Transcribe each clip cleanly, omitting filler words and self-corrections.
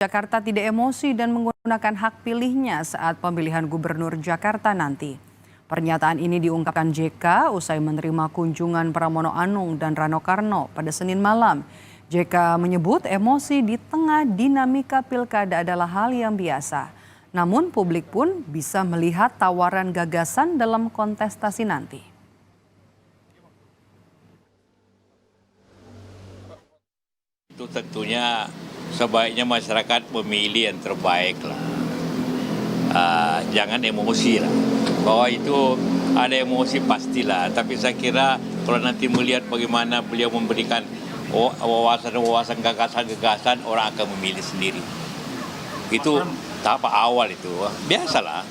Jakarta tidak emosi dan menggunakan hak pilihnya saat pemilihan gubernur Jakarta nanti. Pernyataan ini diungkapkan JK usai menerima kunjungan Pramono Anung dan Rano Karno pada Senin malam. JK menyebut emosi di tengah dinamika pilkada adalah hal yang biasa. Namun publik pun bisa melihat tawaran gagasan dalam kontestasi nanti. Itu tentunya sebaiknya masyarakat memilih yang terbaik lah. Jangan emosi lah. Bahwa itu ada emosi pastilah. Tapi saya kira kalau nanti melihat bagaimana beliau memberikan wawasan-wawasan, gagasan-gagasan, orang akan memilih sendiri. Itu tahap awal itu. Biasalah.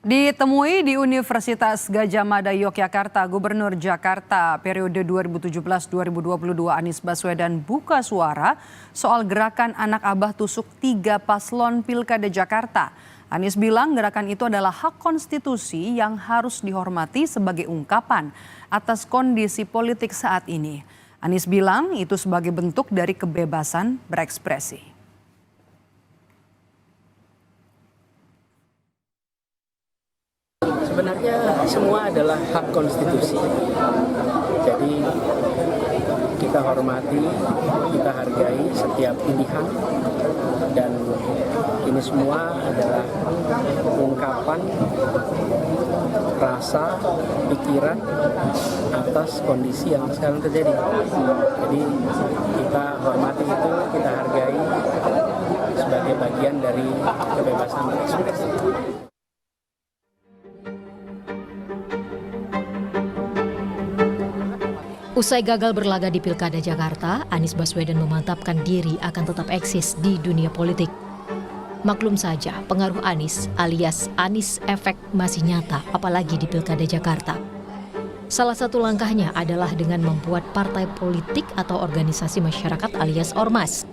Ditemui di Universitas Gadjah Mada Yogyakarta, Gubernur Jakarta periode 2017-2022 Anies Baswedan buka suara soal gerakan anak abah tusuk 3 paslon Pilkada Jakarta. Anies bilang gerakan itu adalah hak konstitusi yang harus dihormati sebagai ungkapan atas kondisi politik saat ini. Anies bilang itu sebagai bentuk dari kebebasan berekspresi. Sebenarnya semua adalah hak konstitusi. Jadi kita hormati, kita hargai setiap pilihan, dan ini semua adalah ungkapan rasa, pikiran atas kondisi yang sekarang terjadi. Jadi kita hormati itu, kita hargai sebagai bagian dari kebebasan berekspresi. Usai gagal berlaga di Pilkada Jakarta, Anies Baswedan memantapkan diri akan tetap eksis di dunia politik. Maklum saja, pengaruh Anies alias Anies efek masih nyata, apalagi di Pilkada Jakarta. Salah satu langkahnya adalah dengan membuat partai politik atau organisasi masyarakat alias ormas.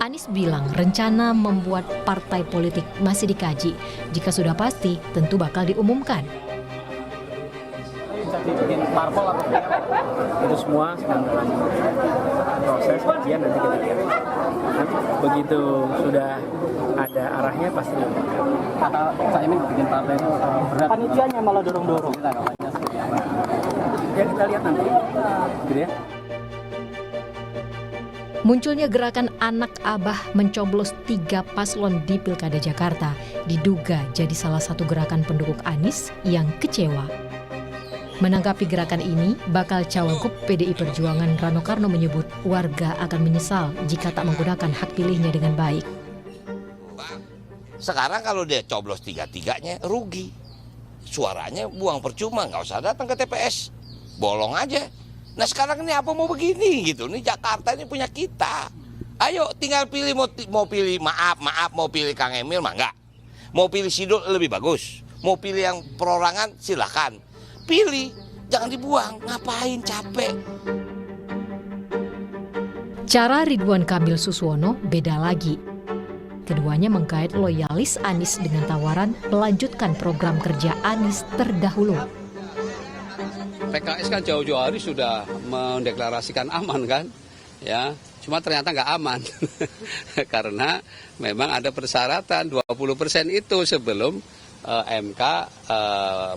Anies bilang rencana membuat partai politik masih dikaji. Jika sudah pasti, tentu bakal diumumkan. Bikin parpol atau itu semua sedang dalam proses kajian, nanti kita lihat. Begitu sudah ada arahnya pasti diumumkan. Kata Cak Imin bikin partai itu berat. Panitianya malah dorong-dorong. Ya kita lihat nanti. Gitu ya. Munculnya gerakan anak abah mencoblos 3 paslon di Pilkada Jakarta diduga jadi salah satu gerakan pendukung Anies yang kecewa. Menanggapi gerakan ini, bakal cawagup PDI Perjuangan Rano Karno menyebut warga akan menyesal jika tak menggunakan hak pilihnya dengan baik. Sekarang kalau dia coblos 3-3-nya rugi. Suaranya buang percuma, nggak usah datang ke TPS. Bolong aja. Nah sekarang ini apa mau begini gitu. Ini Jakarta ini punya kita. Ayo tinggal pilih, mau pilih mau pilih Kang Emil mah enggak. Mau pilih Sidul lebih bagus. Mau pilih yang perorangan silahkan. Pilih, jangan dibuang, ngapain capek. Cara Ridwan Kamil Suswono beda lagi. Keduanya menggait loyalis Anies dengan tawaran melanjutkan program kerja Anies terdahulu. PKS kan jauh-jauh hari sudah mendeklarasikan aman kan, ya. Cuma ternyata nggak aman karena memang ada persyaratan 20% itu sebelum MK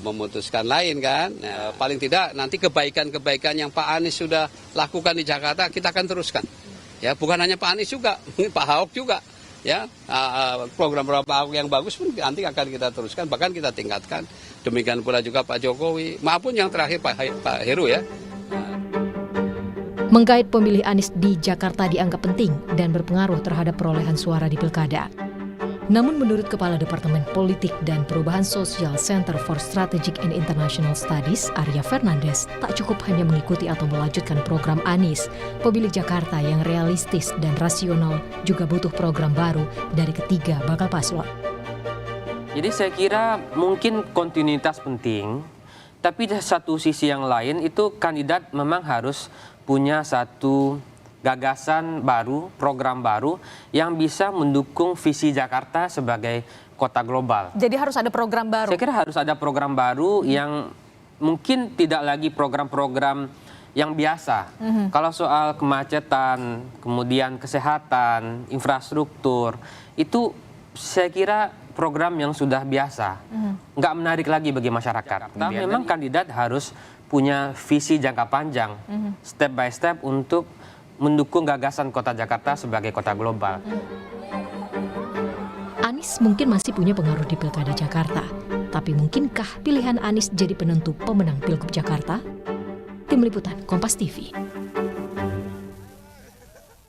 memutuskan lain kan. Paling tidak nanti kebaikan-kebaikan yang Pak Anies sudah lakukan di Jakarta kita akan teruskan. Ya, bukan hanya Pak Anies juga, Pak Ahok juga. Ya, program-program Pak Ahok yang bagus pun nanti akan kita teruskan, bahkan kita tingkatkan. Demikian pula juga Pak Jokowi, maupun yang terakhir Pak Heru ya. Menggait pemilih Anies di Jakarta dianggap penting dan berpengaruh terhadap perolehan suara di Pilkada. Namun menurut Kepala Departemen Politik dan Perubahan Sosial Center for Strategic and International Studies, Arya Fernandes, tak cukup hanya mengikuti atau melanjutkan program Anies. Pemilih Jakarta yang realistis dan rasional juga butuh program baru dari ketiga bakal paslon. Jadi saya kira mungkin kontinuitas penting, tapi di satu sisi yang lain itu kandidat memang harus punya satu gagasan baru, program baru yang bisa mendukung visi Jakarta sebagai kota global. Jadi harus ada program baru? Saya kira harus ada program baru yang mungkin tidak lagi program-program yang biasa. Kalau soal kemacetan, kemudian kesehatan, infrastruktur, itu saya kira program yang sudah biasa, nggak menarik lagi bagi masyarakat. Nah, memang kandidat harus punya visi jangka panjang, step by step untuk mendukung gagasan kota Jakarta sebagai kota global. Anies mungkin masih punya pengaruh di Pilkada Jakarta, tapi mungkinkah pilihan Anies jadi penentu pemenang Pilgub Jakarta? Tim Liputan Kompas TV.